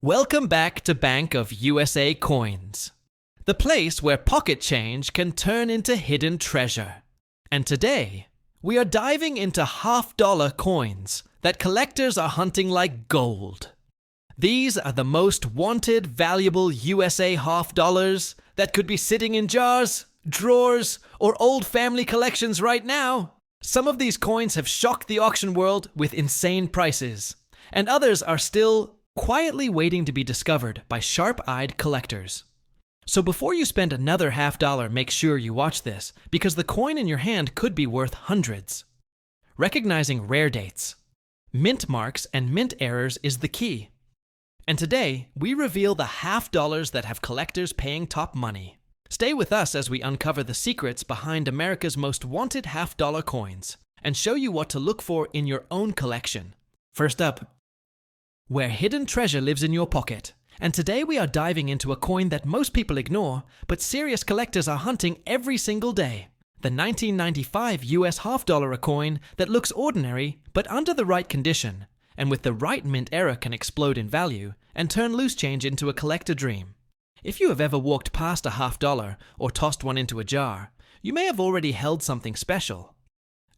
Welcome back to Bank of USA Coins, the place where pocket change can turn into hidden treasure. And today, we are diving into half-dollar coins that collectors are hunting like gold. These are the most wanted, valuable USA half dollars that could be sitting in jars, drawers, or old family collections right now. Some of these coins have shocked the auction world with insane prices, and others are still quietly waiting to be discovered by sharp-eyed collectors. So before you spend another $50, make sure you watch this, because the coin in your hand could be worth hundreds. Recognizing rare dates, mint marks, and mint errors is the key. And today, we reveal the half dollars that have collectors paying top money. Stay with us as we uncover the secrets behind America's most wanted half-dollar coins and show you what to look for in your own collection. First up, where hidden treasure lives in your pocket. And today we are diving into a coin that most people ignore, but serious collectors are hunting every single day. The 1995 US half-dollar coin that looks ordinary, but under the right condition, and with the right mint error can explode in value and turn loose change into a collector dream. If you have ever walked past a $50 or tossed one into a jar, you may have already held something special.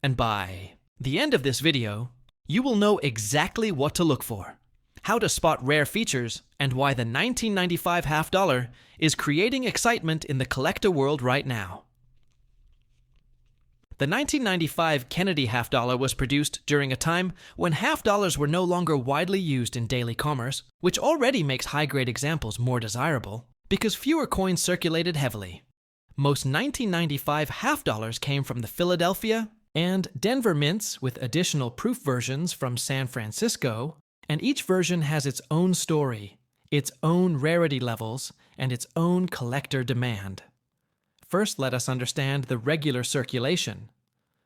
And by the end of this video, you will know exactly what to look for, how to spot rare features, and why the 1995 half-dollar is creating excitement in the collector world right now. The 1995 Kennedy half-dollar was produced during a time when half-dollars were no longer widely used in daily commerce, which already makes high-grade examples more desirable, because fewer coins circulated heavily. Most 1995 half-dollars came from the Philadelphia and Denver mints, with additional proof versions from San Francisco, and each version has its own story, its own rarity levels, and its own collector demand. First, let us understand the regular circulation.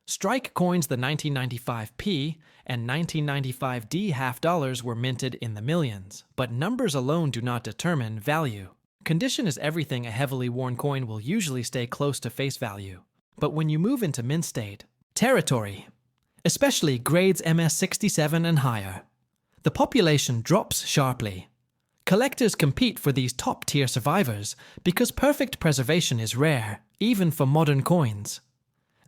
Strike coins, the 1995P and 1995D half-dollars were minted in the millions, but numbers alone do not determine value. Condition is everything. A heavily worn coin will usually stay close to face value. But when you move into mint state territory, especially grades MS67 and higher, the population drops sharply. Collectors compete for these top-tier survivors because perfect preservation is rare, even for modern coins.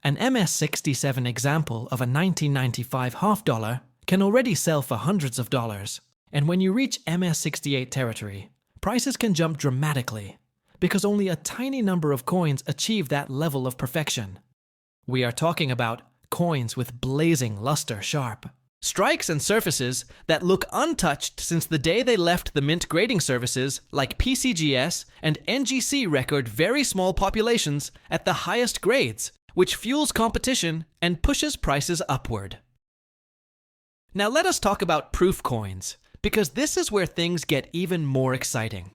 An MS67 example of a 1995 half-dollar can already sell for hundreds of dollars, and when you reach MS68 territory, prices can jump dramatically because only a tiny number of coins achieve that level of perfection. We are talking about coins with blazing luster sharp. Strikes and surfaces that look untouched since the day they left the mint grading services like PCGS and NGC record very small populations at the highest grades, which fuels competition and pushes prices upward. Now let us talk about proof coins, because this is where things get even more exciting.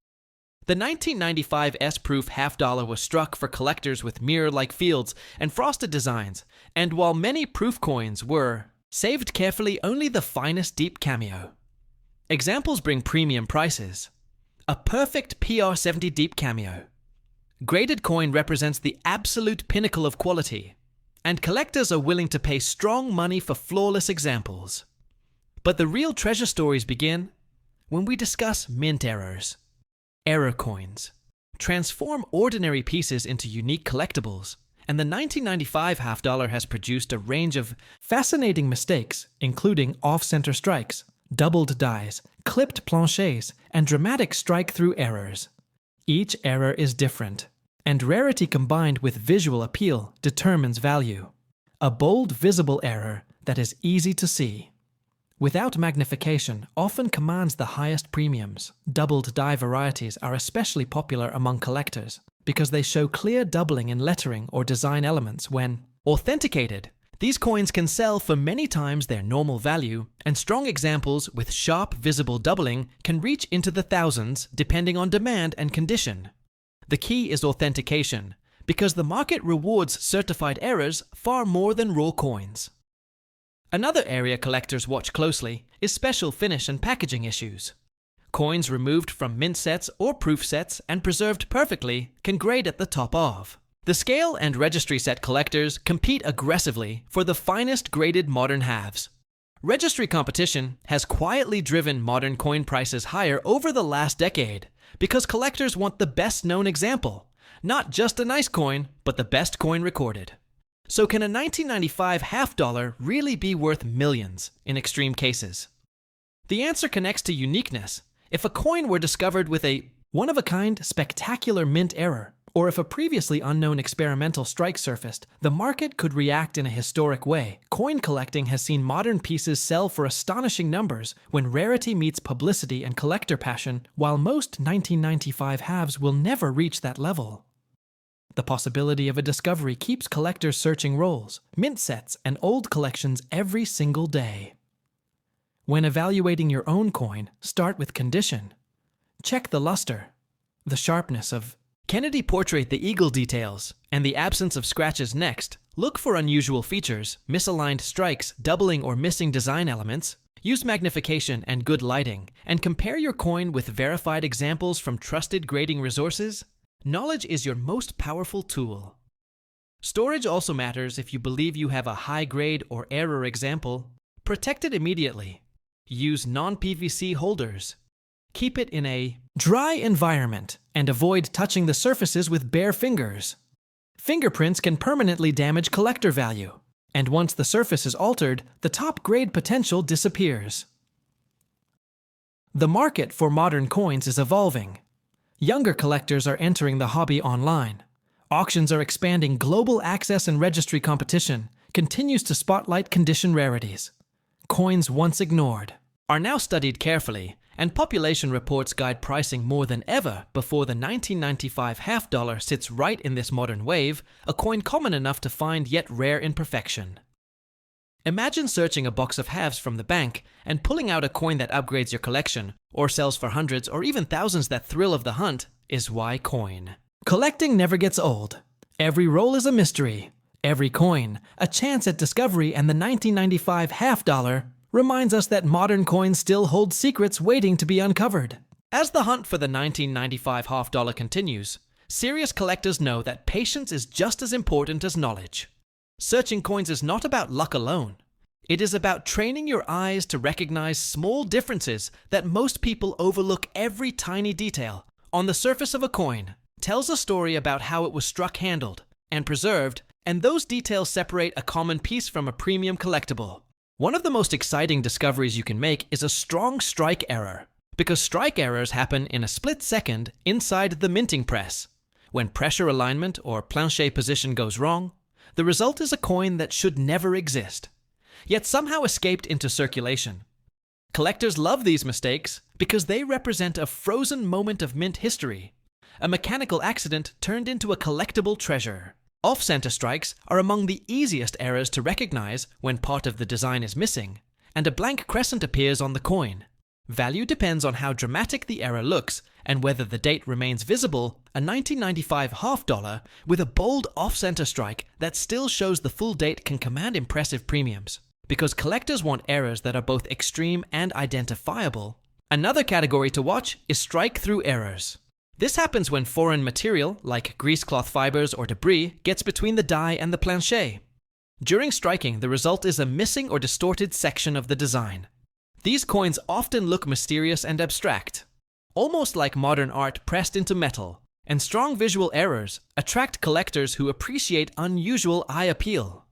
The 1995 S-proof half-dollar was struck for collectors with mirror-like fields and frosted designs, and while many proof coins were saved carefully, only the finest deep cameo. Examples bring premium prices. A perfect PR70 deep cameo. Graded coin represents the absolute pinnacle of quality, and collectors are willing to pay strong money for flawless examples. But the real treasure stories begin when we discuss mint errors. Error coins transform ordinary pieces into unique collectibles. And the 1995 half-dollar has produced a range of fascinating mistakes, including off-center strikes, doubled dies, clipped planchets, and dramatic strike-through errors. Each error is different, and rarity combined with visual appeal determines value. A bold, visible error that is easy to see, without magnification, often commands the highest premiums. Doubled die varieties are especially popular among collectors, because they show clear doubling in lettering or design elements when authenticated. These coins can sell for many times their normal value, and strong examples with sharp visible doubling can reach into the thousands depending on demand and condition. The key is authentication, because the market rewards certified errors far more than raw coins. Another area collectors watch closely is special finish and packaging issues. Coins removed from mint sets or proof sets and preserved perfectly can grade at the top of. The scale and registry set collectors compete aggressively for the finest graded modern halves. Registry competition has quietly driven modern coin prices higher over the last decade because collectors want the best known example, not just a nice coin, but the best coin recorded. So can a 1995 half dollar really be worth millions in extreme cases? The answer connects to uniqueness. If a coin were discovered with a one-of-a-kind spectacular mint error, or if a previously unknown experimental strike surfaced, the market could react in a historic way. Coin collecting has seen modern pieces sell for astonishing numbers when rarity meets publicity and collector passion, while most 1995 halves will never reach that level. The possibility of a discovery keeps collectors searching rolls, mint sets, and old collections every single day. When evaluating your own coin, start with condition. Check the luster, the sharpness of Kennedy portrait, the eagle details, and the absence of scratches next. Look for unusual features, misaligned strikes, doubling or missing design elements. Use magnification and good lighting, and compare your coin with verified examples from trusted grading resources. Knowledge is your most powerful tool. Storage also matters. If you believe you have a high grade or error example, protect it immediately. Use non-PVC holders. Keep it in a dry environment and avoid touching the surfaces with bare fingers. Fingerprints can permanently damage collector value, and once the surface is altered, the top grade potential disappears. The market for modern coins is evolving. Younger collectors are entering the hobby online. Auctions are expanding. Global access and registry competition continues to spotlight condition rarities. Coins once ignored are now studied carefully, and population reports guide pricing more than ever. Before the 1995 half dollar sits right in this modern wave, a coin common enough to find yet rare in perfection. Imagine searching a box of halves from the bank and pulling out a coin that upgrades your collection, or sells for hundreds or even thousands. That thrill of the hunt is why coin collecting never gets old. Every roll is a mystery, every coin a chance at discovery, and the 1995 half dollar reminds us that modern coins still hold secrets waiting to be uncovered. As the hunt for the 1995 half dollar continues, serious collectors know that patience is just as important as knowledge. Searching coins is not about luck alone. It is about training your eyes to recognize small differences that most people overlook. Every tiny detail on the surface of a coin tells a story about how it was struck, handled, and preserved, and those details separate a common piece from a premium collectible. One of the most exciting discoveries you can make is a strong strike error, because strike errors happen in a split second inside the minting press. When pressure alignment or plancher position goes wrong, the result is a coin that should never exist, yet somehow escaped into circulation. Collectors love these mistakes because they represent a frozen moment of mint history, a mechanical accident turned into a collectible treasure. Off-center strikes are among the easiest errors to recognize when part of the design is missing, and a blank crescent appears on the coin. Value depends on how dramatic the error looks and whether the date remains visible. A 1995 half dollar with a bold off-center strike that still shows the full date can command impressive premiums, because collectors want errors that are both extreme and identifiable. Another category to watch is strike-through errors. This happens when foreign material, like grease cloth fibers or debris, gets between the die and the plancher. During striking, the result is a missing or distorted section of the design. These coins often look mysterious and abstract, almost like modern art pressed into metal, and strong visual errors attract collectors who appreciate unusual eye appeal.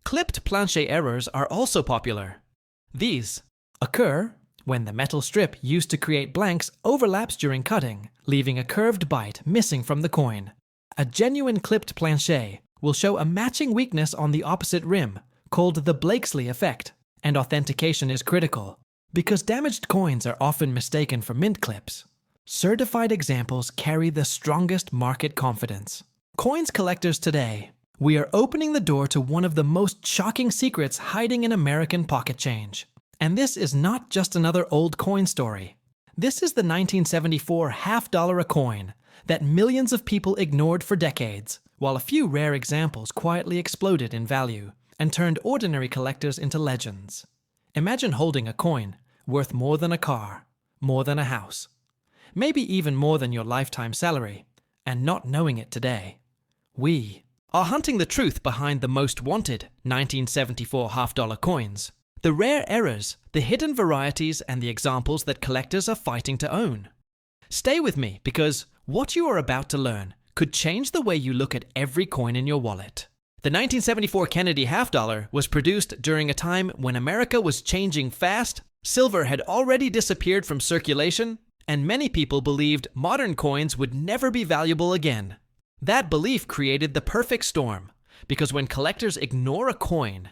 Clipped plancher errors are also popular. These occur when the metal strip used to create blanks overlaps during cutting, leaving a curved bite missing from the coin. A genuine clipped plancher will show a matching weakness on the opposite rim, called the Blakesley effect, and authentication is critical, because damaged coins are often mistaken for mint clips. Certified examples carry the strongest market confidence. Coins collectors today, we are opening the door to one of the most shocking secrets hiding in American pocket change. And this is not just another old coin story. This is the 1974 half dollar a coin that millions of people ignored for decades, while a few rare examples quietly exploded in value and turned ordinary collectors into legends. Imagine holding a coin worth more than a car, more than a house, maybe even more than your lifetime salary, and not knowing it today. We are hunting the truth behind the most wanted 1974 half dollar coins. The rare errors, the hidden varieties, and the examples that collectors are fighting to own. Stay with me, because what you are about to learn could change the way you look at every coin in your wallet. The 1974 Kennedy half dollar was produced during a time when America was changing fast, silver had already disappeared from circulation, and many people believed modern coins would never be valuable again. That belief created the perfect storm, because when collectors ignore a coin,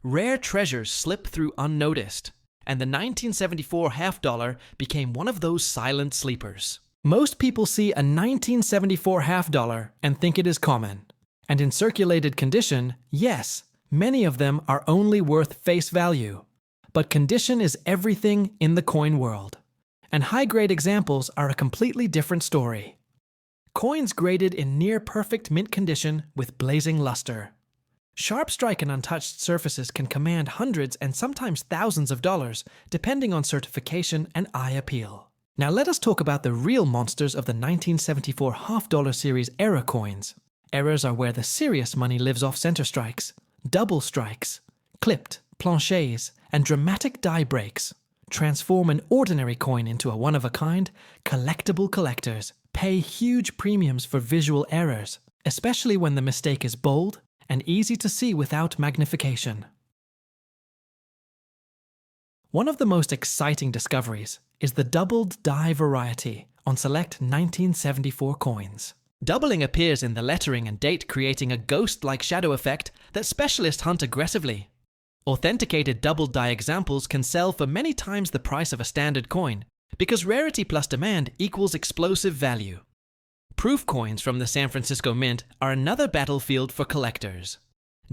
rare treasures slip through unnoticed, and the 1974 half dollar became one of those silent sleepers. Most people see a 1974 half dollar and think it is common. And in circulated condition, yes, many of them are only worth face value. But condition is everything in the coin world. And high-grade examples are a completely different story. Coins graded in near-perfect mint condition with blazing luster. Sharp strike and untouched surfaces can command hundreds and sometimes thousands of dollars, depending on certification and eye appeal. Now let us talk about the real monsters of the 1974 half-dollar series error coins. Errors are where the serious money lives off center strikes, double strikes, clipped, planchets, and dramatic die breaks. Transform an ordinary coin into a one-of-a-kind, collectible collectors pay huge premiums for visual errors, especially when the mistake is bold and easy to see without magnification. One of the most exciting discoveries is the doubled die variety on select 1974 coins. Doubling appears in the lettering and date, creating a ghost-like shadow effect that specialists hunt aggressively. Authenticated doubled die examples can sell for many times the price of a standard coin, because rarity plus demand equals explosive value. Proof coins from the San Francisco Mint are another battlefield for collectors.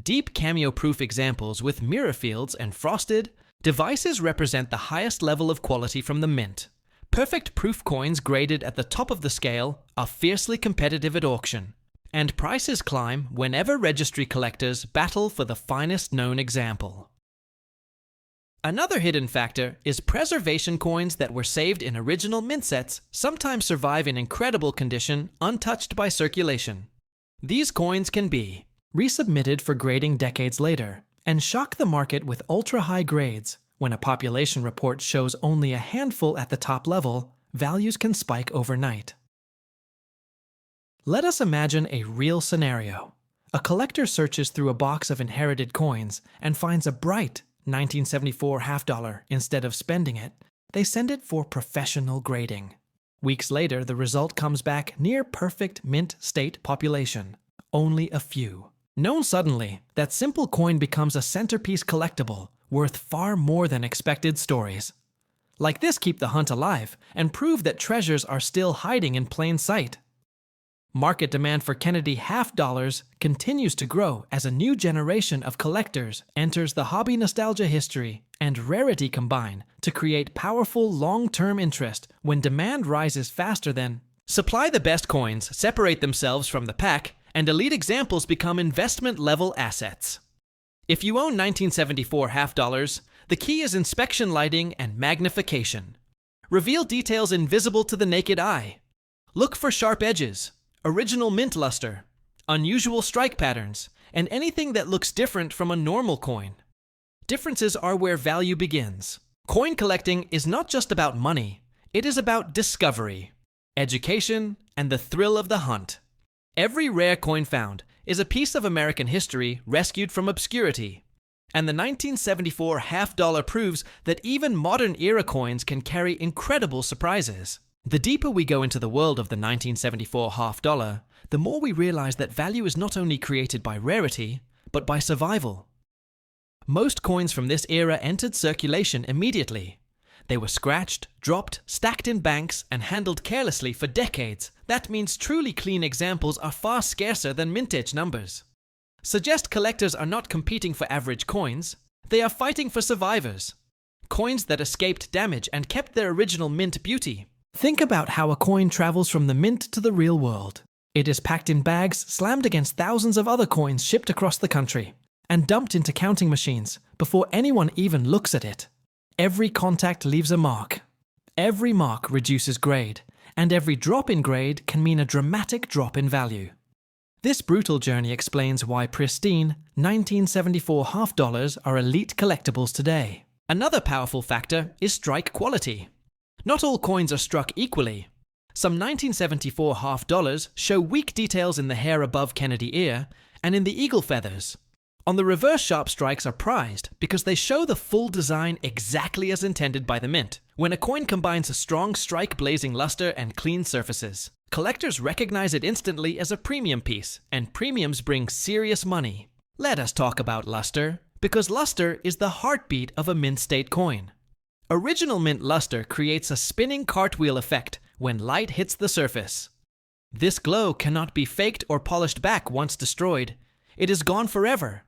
Deep cameo-proof examples with mirror fields and frosted devices represent the highest level of quality from the Mint. Perfect proof coins graded at the top of the scale are fiercely competitive at auction, and prices climb whenever registry collectors battle for the finest known example. Another hidden factor is preservation coins that were saved in original mint sets sometimes survive in incredible condition, untouched by circulation. These coins can be resubmitted for grading decades later and shock the market with ultra-high grades. When a population report shows only a handful at the top level, values can spike overnight. Let us imagine a real scenario. A collector searches through a box of inherited coins and finds a bright 1974 half dollar. Instead of spending it, they send it for professional grading. Weeks later, the result comes back near perfect mint state population. Only a few. Known suddenly, that simple coin becomes a centerpiece collectible, worth far more than expected stories. Like this keep the hunt alive and prove that treasures are still hiding in plain sight. Market demand for Kennedy half dollars continues to grow as a new generation of collectors enters the hobby. Nostalgia, history, and rarity combine to create powerful long-term interest when demand rises faster than supply. The best coins separate themselves from the pack, and elite examples become investment-level assets. If you own 1974 half dollars, the key is inspection lighting and magnification. Reveal details invisible to the naked eye. Look for sharp edges, original mint luster, unusual strike patterns, and anything that looks different from a normal coin. Differences are where value begins. Coin collecting is not just about money, it is about discovery, education, and the thrill of the hunt. Every rare coin found is a piece of American history rescued from obscurity. And the 1974 half dollar proves that even modern era coins can carry incredible surprises. The deeper we go into the world of the 1974 half dollar, the more we realize that value is not only created by rarity, but by survival. Most coins from this era entered circulation immediately. They were scratched, dropped, stacked in banks, and handled carelessly for decades. That means truly clean examples are far scarcer than mintage numbers. Suggest collectors are not competing for average coins, they are fighting for survivors. Coins that escaped damage and kept their original mint beauty. Think about how a coin travels from the mint to the real world. It is packed in bags, slammed against thousands of other coins shipped across the country, and dumped into counting machines before anyone even looks at it. Every contact leaves a mark. Every mark reduces grade, and every drop in grade can mean a dramatic drop in value. This brutal journey explains why pristine 1974 half dollars are elite collectibles today. Another powerful factor is strike quality. Not all coins are struck equally. Some 1974 half dollars show weak details in the hair above Kennedy ear and in the eagle feathers. On the reverse, sharp strikes are prized because they show the full design exactly as intended by the mint. When a coin combines a strong strike, blazing luster, and clean surfaces, collectors recognize it instantly as a premium piece, and premiums bring serious money. Let us talk about luster, because luster is the heartbeat of a mint state coin. Original mint luster creates a spinning cartwheel effect when light hits the surface. This glow cannot be faked or polished back once destroyed. It is gone forever.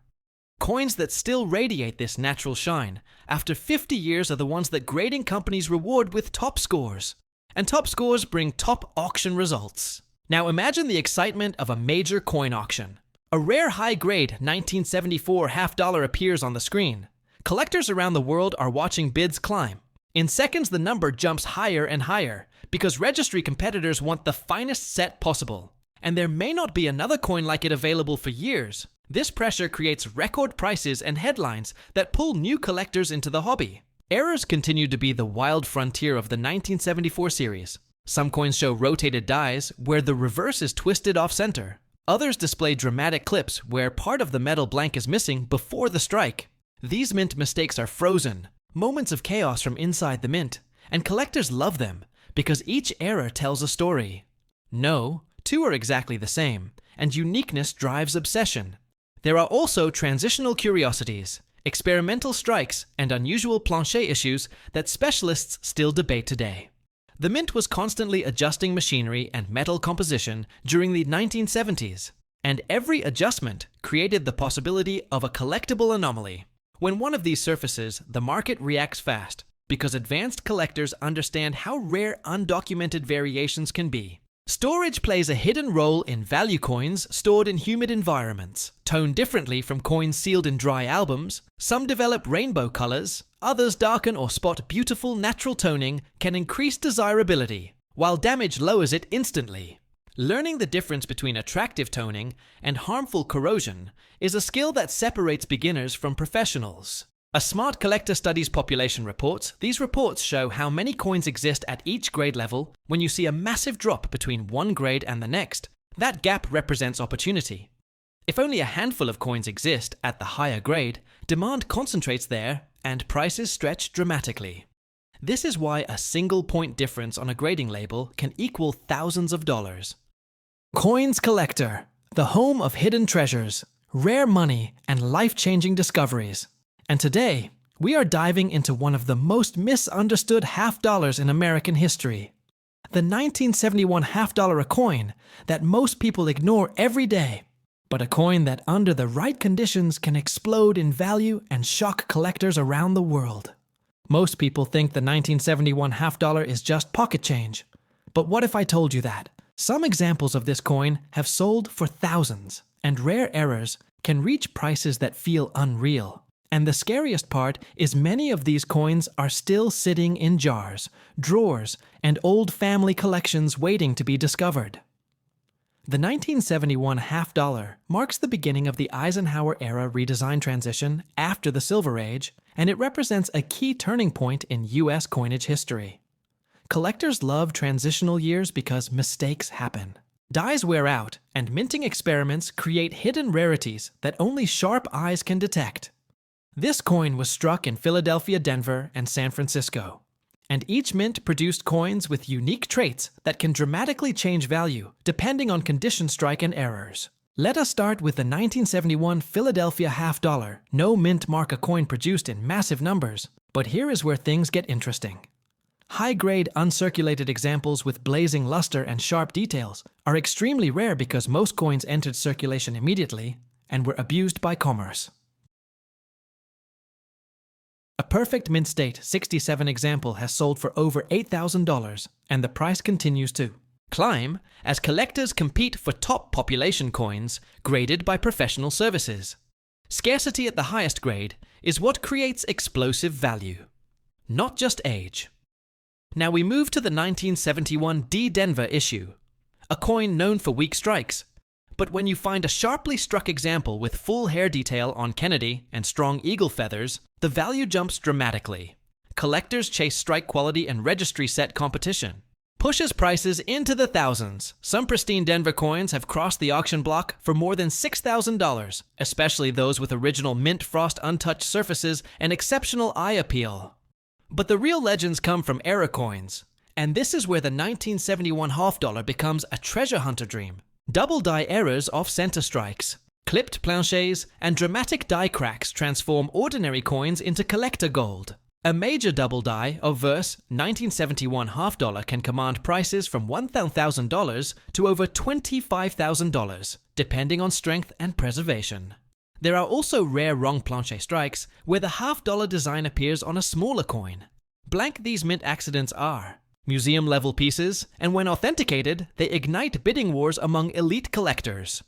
Coins that still radiate this natural shine after 50 years are the ones that grading companies reward with top scores. And top scores bring top auction results. Now imagine the excitement of a major coin auction. A rare high-grade 1974 half dollar appears on the screen. Collectors around the world are watching bids climb. In seconds, the number jumps higher and higher because registry competitors want the finest set possible. And there may not be another coin like it available for years. This pressure creates record prices and headlines that pull new collectors into the hobby. Errors continue to be the wild frontier of the 1974 series. Some coins show rotated dies where the reverse is twisted off-center. Others display dramatic clips where part of the metal blank is missing before the strike. These mint mistakes are frozen, moments of chaos from inside the mint, and collectors love them because each error tells a story. No, two are exactly the same, and uniqueness drives obsession. There are also transitional curiosities, experimental strikes, and unusual planchet issues that specialists still debate today. The mint was constantly adjusting machinery and metal composition during the 1970s, and every adjustment created the possibility of a collectible anomaly. When one of these surfaces, the market reacts fast because advanced collectors understand how rare undocumented variations can be. Storage plays a hidden role in value coins stored in humid environments. Tone differently from coins sealed in dry albums, some develop rainbow colors, others darken or spot beautiful natural toning can increase desirability, while damage lowers it instantly. Learning the difference between attractive toning and harmful corrosion is a skill that separates beginners from professionals. A smart collector studies population reports. These reports show how many coins exist at each grade level. When you see a massive drop between one grade and the next, that gap represents opportunity. If only a handful of coins exist at the higher grade, demand concentrates there and prices stretch dramatically. This is why a single point difference on a grading label can equal thousands of dollars. Coins Collector, the home of hidden treasures, rare money, and life-changing discoveries. And today, we are diving into one of the most misunderstood half dollars in American history. The 1971 half dollar, a coin that most people ignore every day, but a coin that under the right conditions can explode in value and shock collectors around the world. Most people think the 1971 half dollar is just pocket change. But what if I told you that? Some examples of this coin have sold for thousands, and rare errors can reach prices that feel unreal. And the scariest part is many of these coins are still sitting in jars, drawers, and old family collections waiting to be discovered. The 1971 half dollar marks the beginning of the Eisenhower-era redesign transition after the Silver Age, and it represents a key turning point in U.S. coinage history. Collectors love transitional years because mistakes happen. Dies wear out, and minting experiments create hidden rarities that only sharp eyes can detect. This coin was struck in Philadelphia, Denver, and San Francisco, and each mint produced coins with unique traits that can dramatically change value depending on condition, strike, and errors. Let us start with the 1971 Philadelphia half dollar. No mint mark, a coin produced in massive numbers, but here is where things get interesting. High-grade, uncirculated examples with blazing luster and sharp details are extremely rare because most coins entered circulation immediately and were abused by commerce. A perfect mint state 67 example has sold for over $8,000, and the price continues to climb as collectors compete for top population coins graded by professional services. Scarcity at the highest grade is what creates explosive value, not just age. Now we move to the 1971 D Denver issue, a coin known for weak strikes, But when you find a sharply struck example with full hair detail on Kennedy and strong eagle feathers, the value jumps dramatically. Collectors chase strike quality and registry set competition. Pushes prices into the thousands. Some pristine Denver coins have crossed the auction block for more than $6,000, especially those with original mint frost untouched surfaces and exceptional eye appeal. But the real legends come from era coins, and this is where the 1971 half dollar becomes a treasure hunter dream. Double die errors off center strikes, clipped planchets, and dramatic die cracks transform ordinary coins into collector gold. A major double die of verse 1971 half dollar can command prices from $1,000 to over $25,000, depending on strength and preservation. There are also rare wrong planche strikes where the half dollar design appears on a smaller coin. Blank these mint accidents are. Museum-level pieces, and when authenticated, they ignite bidding wars among elite collectors.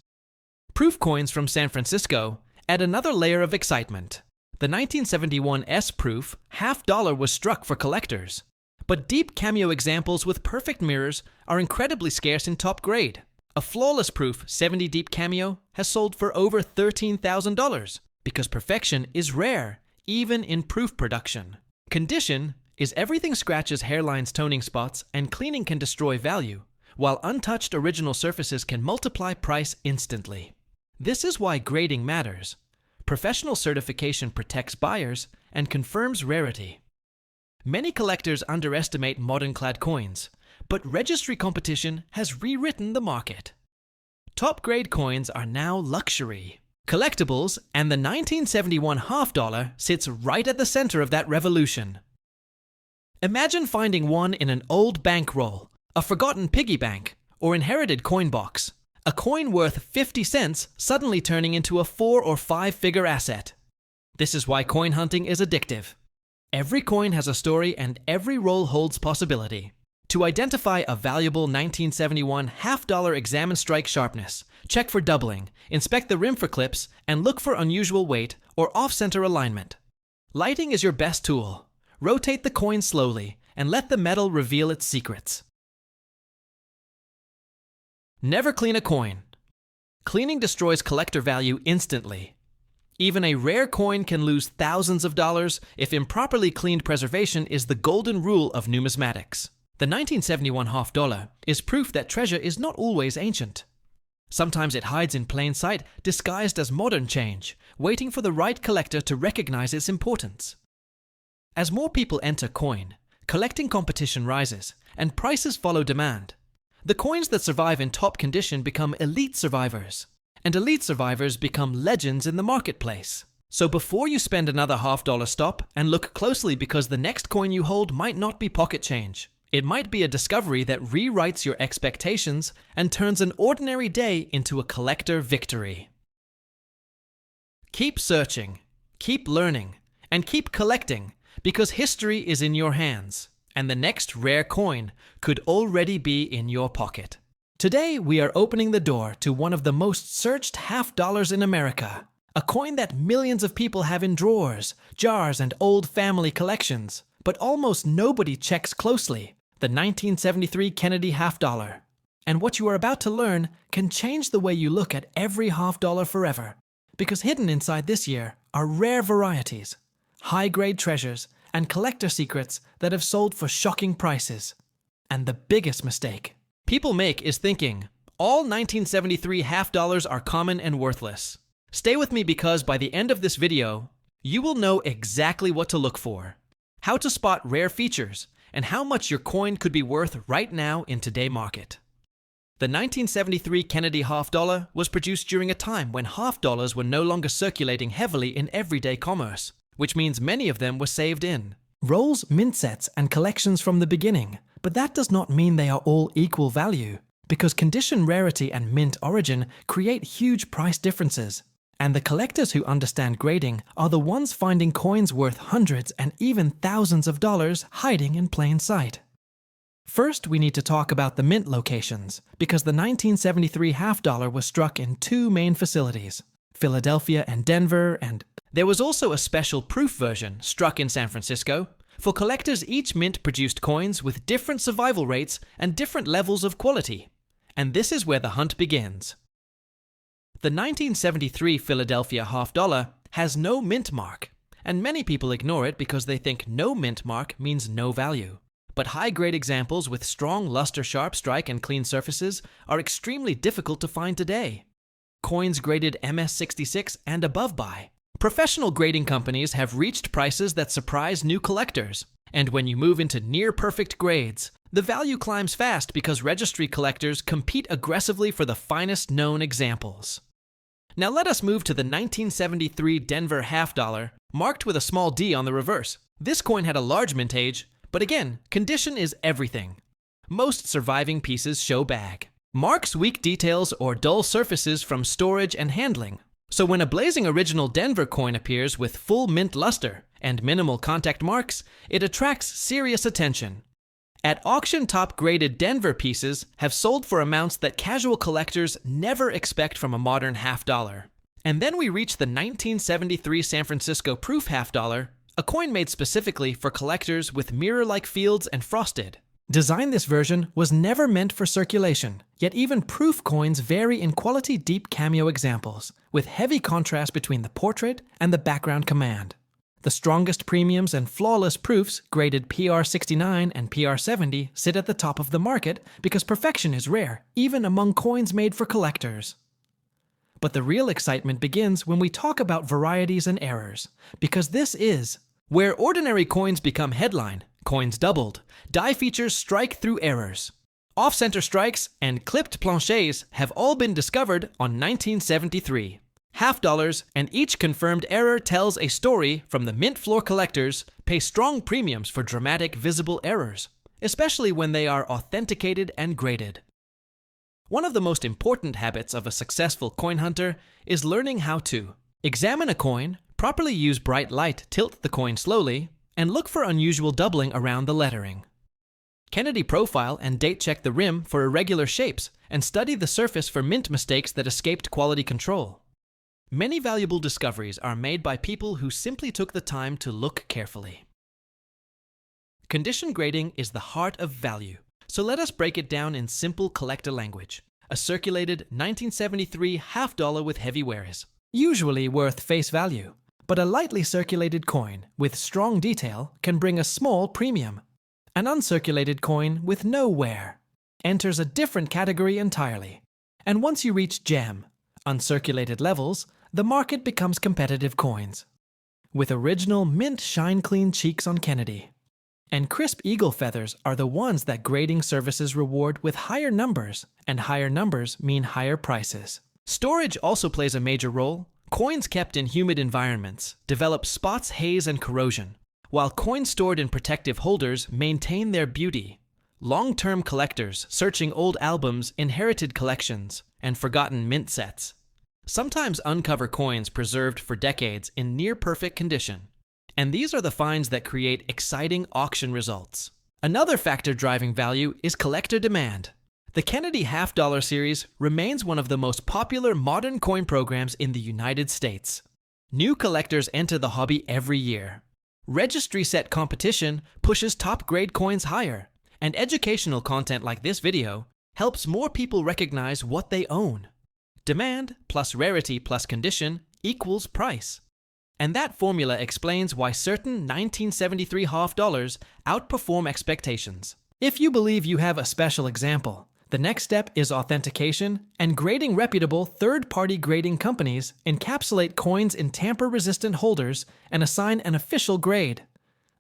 Proof coins from San Francisco add another layer of excitement. The 1971 S proof half dollar was struck for collectors, but deep cameo examples with perfect mirrors are incredibly scarce in top grade. A flawless proof 70 deep cameo has sold for over $13,000 because perfection is rare, even in proof production. Condition is everything scratches hairlines, toning spots, and cleaning can destroy value, while untouched original surfaces can multiply price instantly. This is why grading matters. Professional certification protects buyers and confirms rarity. Many collectors underestimate modern-clad coins, but registry competition has rewritten the market. Top-grade coins are now luxury. Collectibles, and the 1971 half dollar sits right at the center of that revolution. Imagine finding one in an old bankroll, a forgotten piggy bank, or inherited coin box. A coin worth 50 cents suddenly turning into a 4 or 5 figure asset. This is why coin hunting is addictive. Every coin has a story and every roll holds possibility. To identify a valuable 1971 half dollar, examine strike sharpness, check for doubling, inspect the rim for clips, and look for unusual weight or off-center alignment. Lighting is your best tool. Rotate the coin slowly and let the metal reveal its secrets. Never clean a coin. Cleaning destroys collector value instantly. Even a rare coin can lose thousands of dollars if improperly cleaned. Preservation is the golden rule of numismatics. The 1971 half dollar is proof that treasure is not always ancient. Sometimes it hides in plain sight, disguised as modern change, waiting for the right collector to recognize its importance. As more people enter coin, collecting competition rises, and prices follow demand. The coins that survive in top condition become elite survivors, and elite survivors become legends in the marketplace. So before you spend another half dollar, stop and look closely, because the next coin you hold might not be pocket change. It might be a discovery that rewrites your expectations and turns an ordinary day into a collector victory. Keep searching, keep learning, and keep collecting, because history is in your hands. And the next rare coin could already be in your pocket. Today, we are opening the door to one of the most searched half dollars in America, a coin that millions of people have in drawers, jars, and old family collections, but almost nobody checks closely: the 1973 Kennedy half dollar. And what you are about to learn can change the way you look at every half dollar forever, because hidden inside this year are rare varieties, high-grade treasures, and collector secrets that have sold for shocking prices. And the biggest mistake people make is thinking all 1973 half dollars are common and worthless. Stay with me, because by the end of this video, you will know exactly what to look for, how to spot rare features, and how much your coin could be worth right now in today's market. The 1973 Kennedy half dollar was produced during a time when half dollars were no longer circulating heavily in everyday commerce, which means many of them were saved in rolls, mint sets, and collections from the beginning. But that does not mean they are all equal value, because condition, rarity, and mint origin create huge price differences. And the collectors who understand grading are the ones finding coins worth hundreds and even thousands of dollars hiding in plain sight. First, we need to talk about the mint locations, because the 1973 half dollar was struck in 2 main facilities, Philadelphia and Denver, and there was also a special proof version struck in San Francisco. For collectors, each mint produced coins with different survival rates and different levels of quality. And this is where the hunt begins. The 1973 Philadelphia half dollar has no mint mark, and many people ignore it because they think no mint mark means no value. But high-grade examples with strong luster-sharp strike and clean surfaces are extremely difficult to find today. Coins graded MS66 and above by. Professional grading companies have reached prices that surprise new collectors, and when you move into near-perfect grades, the value climbs fast because registry collectors compete aggressively for the finest known examples. Now let us move to the 1973 Denver half dollar, marked with a small D on the reverse. This coin had a large mint age, but again, condition is everything. Most surviving pieces show bag. Marks weak details or dull surfaces from storage and handling. So when a blazing original Denver coin appears with full mint luster and minimal contact marks, it attracts serious attention. At auction, top-graded Denver pieces have sold for amounts that casual collectors never expect from a modern half dollar. And then we reach the 1973 San Francisco Proof half dollar, a coin made specifically for collectors with mirror-like fields and frosted. Design this version was never meant for circulation, yet even proof coins vary in quality deep cameo examples, with heavy contrast between the portrait and the background command. The strongest premiums and flawless proofs, graded PR69 and PR70, sit at the top of the market because perfection is rare, even among coins made for collectors. But the real excitement begins when we talk about varieties and errors, because this is where ordinary coins become headline, coins doubled, die features strike through errors. Off-center strikes and clipped planchets have all been discovered on 1973. Half dollars, and each confirmed error tells a story from the mint floor collectors pay strong premiums for dramatic visible errors, especially when they are authenticated and graded. One of the most important habits of a successful coin hunter is learning how to examine a coin, properly use bright light, tilt the coin slowly, and look for unusual doubling around the lettering. Kennedy profile and date check the rim for irregular shapes and study the surface for mint mistakes that escaped quality control. Many valuable discoveries are made by people who simply took the time to look carefully. Condition grading is the heart of value, so let us break it down in simple collector language. A circulated 1973 half dollar with heavy wears, usually worth face value, but a lightly circulated coin with strong detail can bring a small premium. An uncirculated coin with no wear enters a different category entirely. And once you reach gem, uncirculated levels, the market becomes competitive coins, with original mint shine-clean cheeks on Kennedy. And crisp eagle feathers are the ones that grading services reward with higher numbers, and higher numbers mean higher prices. Storage also plays a major role. Coins kept in humid environments develop spots, haze, and corrosion, while coins stored in protective holders maintain their beauty. Long-term collectors searching old albums, inherited collections, and forgotten mint sets sometimes uncover coins preserved for decades in near-perfect condition. And these are the finds that create exciting auction results. Another factor driving value is collector demand. The Kennedy half dollar series remains one of the most popular modern coin programs in the United States. New collectors enter the hobby every year. Registry set competition pushes top-grade coins higher, and educational content like this video helps more people recognize what they own. Demand plus rarity plus condition equals price. And that formula explains why certain 1973 half dollars outperform expectations. If you believe you have a special example, the next step is authentication, and grading reputable third-party grading companies encapsulate coins in tamper-resistant holders and assign an official grade.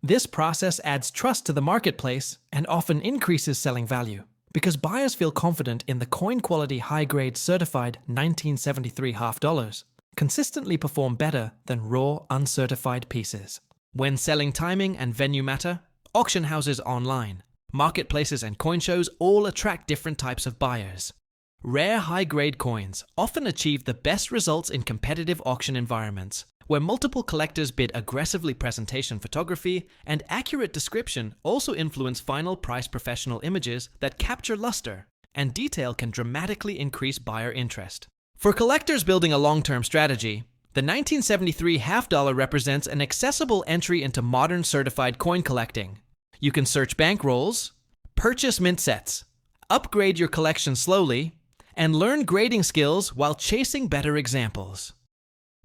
This process adds trust to the marketplace and often increases selling value, because buyers feel confident in the coin quality high-grade certified 1973 half dollars consistently perform better than raw uncertified pieces. When selling, timing and venue matter, auction houses online, marketplaces and coin shows all attract different types of buyers. Rare high-grade coins often achieve the best results in competitive auction environments, where multiple collectors bid aggressively. Presentation photography and accurate description also influence final price. Professional images that capture luster and detail can dramatically increase buyer interest. For collectors building a long-term strategy, the 1973 half dollar represents an accessible entry into modern certified coin collecting. You can search bankrolls, purchase mint sets, upgrade your collection slowly, and learn grading skills while chasing better examples.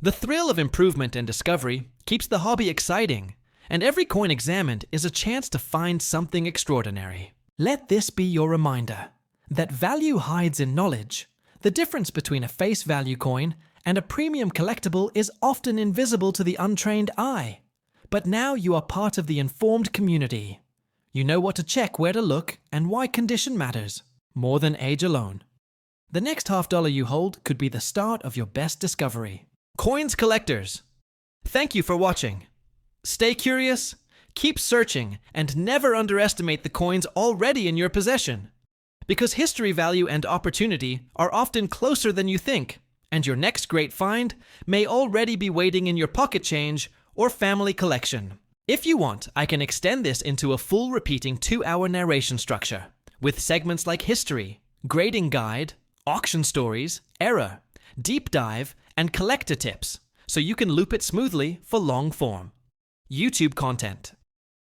The thrill of improvement and discovery keeps the hobby exciting, and every coin examined is a chance to find something extraordinary. Let this be your reminder that value hides in knowledge. The difference between a face value coin and a premium collectible is often invisible to the untrained eye. But now you are part of the informed community. You know what to check, where to look, and why condition matters, more than age alone. The next $half you hold could be the start of your best discovery. Coins collectors, thank you for watching. Stay curious, keep searching, and never underestimate the coins already in your possession. Because history value and opportunity are often closer than you think, and your next great find may already be waiting in your pocket change or family collection. If you want, I can extend this into a full repeating 2-hour narration structure, with segments like history, grading guide, auction stories, error, deep dive, and collector tips, so you can loop it smoothly for long form YouTube content.